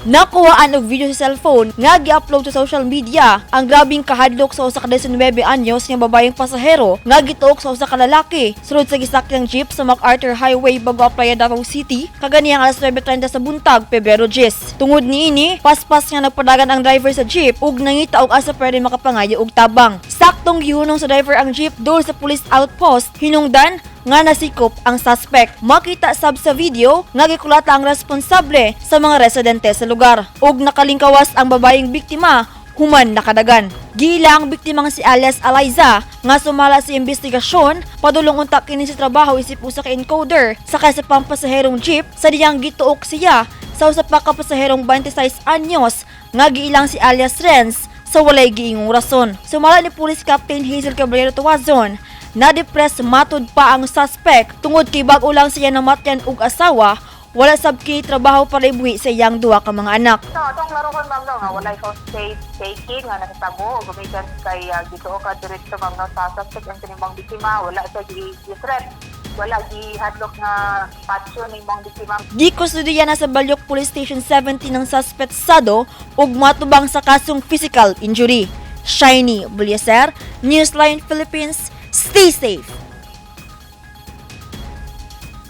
Nakuhaan og video sa cellphone nga gi-upload sa social media ang grabeng kahadlok sa usa ka 19 anyos nga babayeng pasahero nga gituok sa usa ka lalaki sulod sa gisakyang jeep sa MacArthur Highway bago Playa Davao City kaganiyang alas 9:30 sa buntag, Pebrero 10. Tungod niini, paspas nga nagpadagan ang driver sa jeep ug nangita og asa pwede makapangayo og tabang. Saktong gihunong sa driver ang jeep dol sa police outpost, hinungdan nga nasikop ang suspect. Makita sab sa video nga gikulata ang responsable sa mga residente sa lugar ug nakalingkawas ang babayeng biktima human nakadagan. Gila ang biktima nga si alias Eliza nga sumala sa investigasyon padulong unta kini sa trabaho isip usa ka encoder sakay sa pampasaherong jeep sa diyang gituok siya sa usa pa ka pasaherong 26 anyos nga giilang si alias Renz sa walay giingong rason. Sumala ni Police Captain Hazel Caballero Tuazon na-depress matod pa ang suspect tungod kay bag-o lang siya namatyan og asawa, wala sab kay trabaho para ibuhi sa iyang duha ka mga anak. So, atong laro kon ma'am nga wala hostage taking nga nakatabo gumikan kay Gituok ka diretso ma'am sa suspect ang tinimbang biktima, wala sa gi-threat, wala gi-hadlok nga patio ni mong biktima. Gikustudiya na sa Balyok Police Station 17 ng suspect Sado ug matubang sa kasong physical injury. Shiny Bulyaser, Newsline Philippines. Stay safe!